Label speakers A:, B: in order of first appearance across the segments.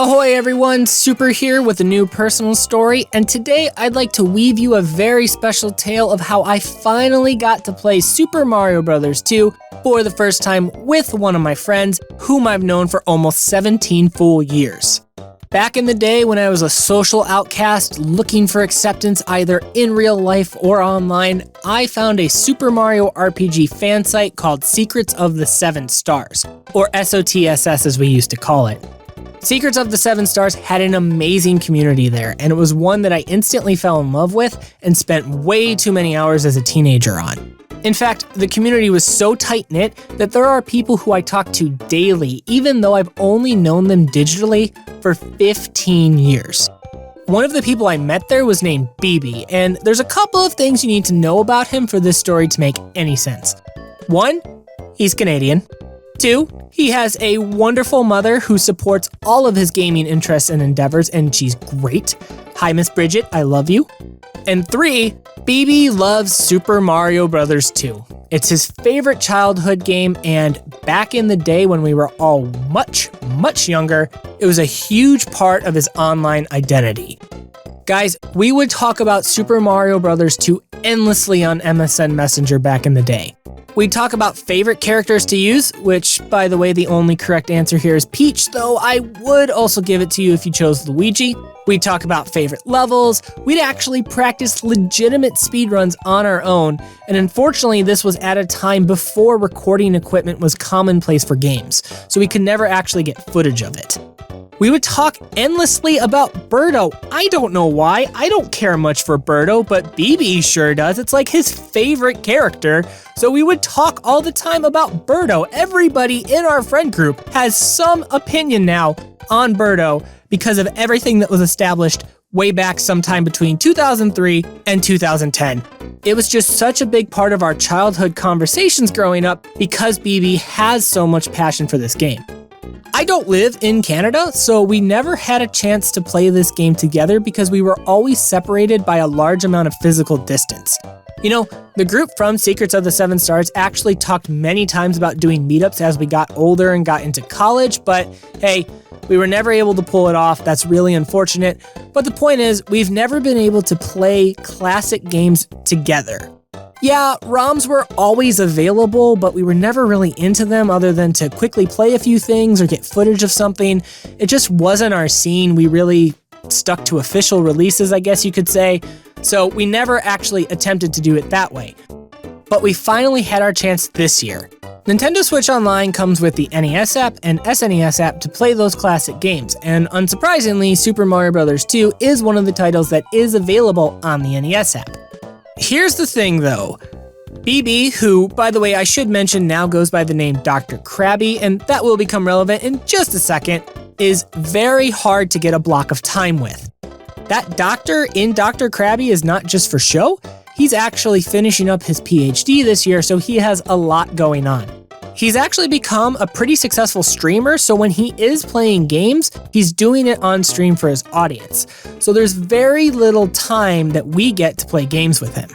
A: Ahoy everyone, Super here with a new personal story, and today I'd like to weave you a very special tale of how I finally got to play Super Mario Bros. 2 for the first time with one of my friends, whom I've known for almost 17 full years. Back in the day when I was a social outcast looking for acceptance either in real life or online, I found a Super Mario RPG fan site called Secrets of the Seven Stars, or SOTSS as we used to call it. Secrets of the Seven Stars had an amazing community there, and it was one that I instantly fell in love with and spent way too many hours as a teenager on. In fact, the community was so tight-knit that there are people who I talk to daily, even though I've only known them digitally for 15 years. One of the people I met there was named Baybee, and there's a couple of things you need to know about him for this story to make any sense. 1, he's Canadian. 2, he has a wonderful mother who supports all of his gaming interests and endeavors, and she's great. Hi, Miss Bridget, I love you. And 3, Baybee loves Super Mario Bros. 2. It's his favorite childhood game, and back in the day when we were all much younger, it was a huge part of his online identity. Guys, we would talk about Super Mario Bros. 2 endlessly on MSN Messenger back in the day. We'd talk about favorite characters to use, which, by the way, the only correct answer here is Peach, though I would also give it to you if you chose Luigi. We'd talk about favorite levels. We'd actually practice legitimate speedruns on our own, and unfortunately, this was at a time before recording equipment was commonplace for games, so we could never actually get footage of it. We would talk endlessly about Birdo. I don't know why. I don't care much for Birdo, but Baybee sure does. It's like his favorite character. So we would talk all the time about Birdo. Everybody in our friend group has some opinion now on Birdo because of everything that was established way back sometime between 2003 and 2010. It was just such a big part of our childhood conversations growing up because Baybee has so much passion for this game. I don't live in Canada, so we never had a chance to play this game together because we were always separated by a large amount of physical distance. You know, the group from Secrets of the Seven Stars actually talked many times about doing meetups as we got older and got into college, but hey, we were never able to pull it off. That's really unfortunate. But the point is, we've never been able to play classic games together. Yeah, ROMs were always available, but we were never really into them other than to quickly play a few things or get footage of something. It just wasn't our scene. We really stuck to official releases, I guess you could say. So we never actually attempted to do it that way. But we finally had our chance this year. Nintendo Switch Online comes with the NES app and SNES app to play those classic games, and unsurprisingly, Super Mario Bros. 2 is one of the titles that is available on the NES app. Here's the thing though, Baybee, who, by the way, I should mention now goes by the name Dr. Krabby, and that will become relevant in just a second, is very hard to get a block of time with. That doctor in Dr. Krabby is not just for show, he's actually finishing up his PhD this year, so he has a lot going on. He's actually become a pretty successful streamer, so when he is playing games, he's doing it on stream for his audience. So there's very little time that we get to play games with him.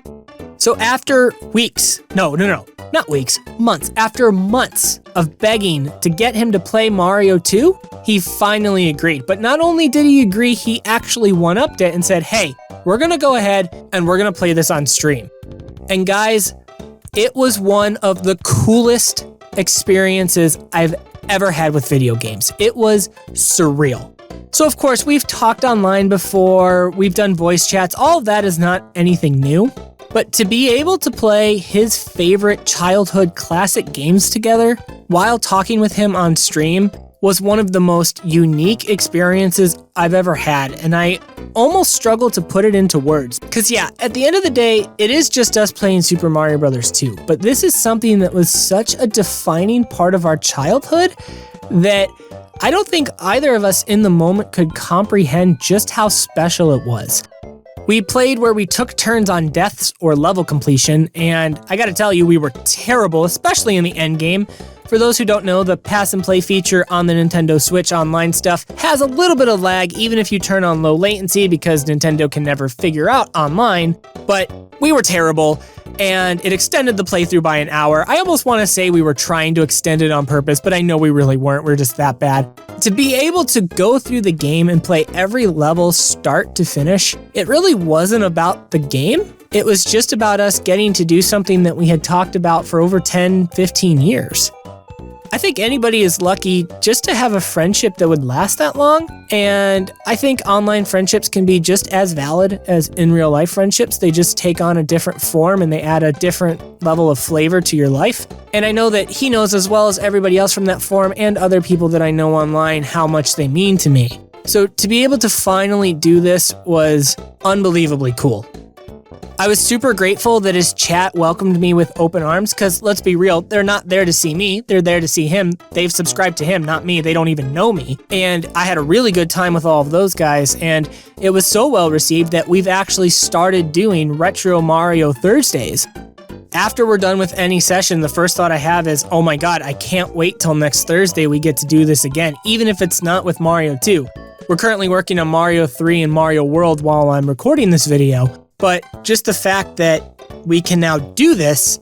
A: So after months, after months of begging to get him to play Mario 2, he finally agreed. But not only did he agree, he actually one-upped it and said, hey, we're gonna go ahead and we're gonna play this on stream. And guys, it was one of the coolest experiences I've ever had with video games. It was surreal. So of course, we've talked online before, we've done voice chats, all of that is not anything new. But to be able to play his favorite childhood classic games together while talking with him on stream was one of the most unique experiences I've ever had, and I almost struggle to put it into words. Because yeah, at the end of the day, it is just us playing Super Mario Bros. 2, but this is something that was such a defining part of our childhood that I don't think either of us in the moment could comprehend just how special it was. We played where we took turns on deaths or level completion, and I gotta tell you, we were terrible, especially in the end game. For those who don't know, the pass and play feature on the Nintendo Switch Online stuff has a little bit of lag even if you turn on low latency because Nintendo can never figure out online, but we were terrible and it extended the playthrough by an hour. I almost want to say we were trying to extend it on purpose, but I know we really weren't. We're just that bad. To be able to go through the game and play every level start to finish, it really wasn't about the game. It was just about us getting to do something that we had talked about for over 10, 15 years. I think anybody is lucky just to have a friendship that would last that long, and I think online friendships can be just as valid as in real life friendships. They just take on a different form and they add a different level of flavor to your life. And I know that he knows as well as everybody else from that forum and other people that I know online how much they mean to me. So to be able to finally do this was unbelievably cool. I was super grateful that his chat welcomed me with open arms because let's be real, they're not there to see me, they're there to see him. They've subscribed to him, not me. They don't even know me. And I had a really good time with all of those guys, and it was so well received that we've actually started doing Retro Mario Thursdays. After we're done with any session, the first thought I have is, oh my god, I can't wait till next Thursday we get to do this again, even if it's not with Mario 2. We're currently working on Mario 3 and Mario World while I'm recording this video. But just the fact that we can now do this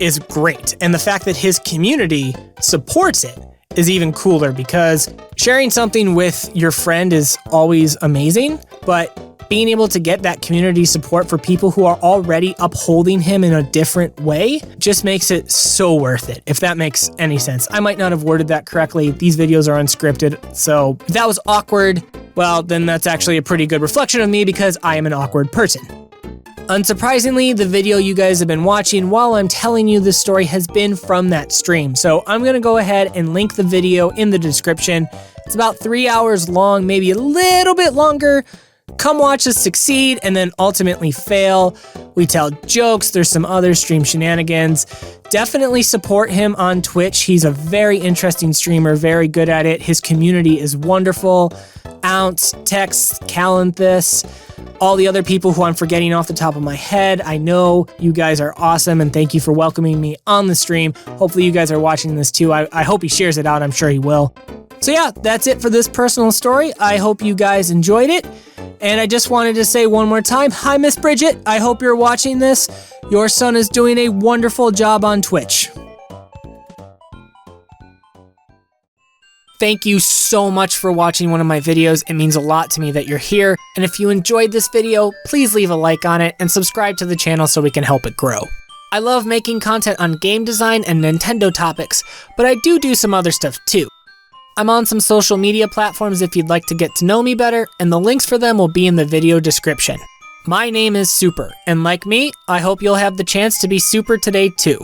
A: is great. And the fact that his community supports it is even cooler because sharing something with your friend is always amazing, but being able to get that community support for people who are already upholding him in a different way just makes it so worth it, if that makes any sense. I might not have worded that correctly. These videos are unscripted, so if that was awkward, well, then that's actually a pretty good reflection of me because I am an awkward person. Unsurprisingly, the video you guys have been watching while I'm telling you this story has been from that stream. So I'm gonna go ahead and link the video in the description. It's about 3 hours long, maybe a little bit longer. Come watch us succeed and then ultimately fail. We tell jokes, there's some other stream shenanigans. Definitely support him on Twitch. He's a very interesting streamer, very good at it. His community is wonderful. Ounce, Tex, Calanthus, all the other people who I'm forgetting off the top of my head. I know you guys are awesome and thank you for welcoming me on the stream. Hopefully you guys are watching this too. I hope he shares it out. I'm sure he will. So yeah, that's it for this personal story. I hope you guys enjoyed it. And I just wanted to say one more time, hi Miss Bridget, I hope you're watching this. Your son is doing a wonderful job on Twitch. Thank you so much for watching one of my videos. It means a lot to me that you're here. And if you enjoyed this video, please leave a like on it and subscribe to the channel so we can help it grow. I love making content on game design and Nintendo topics, but I do some other stuff too. I'm on some social media platforms if you'd like to get to know me better, and the links for them will be in the video description. My name is Super, and like me, I hope you'll have the chance to be super today too.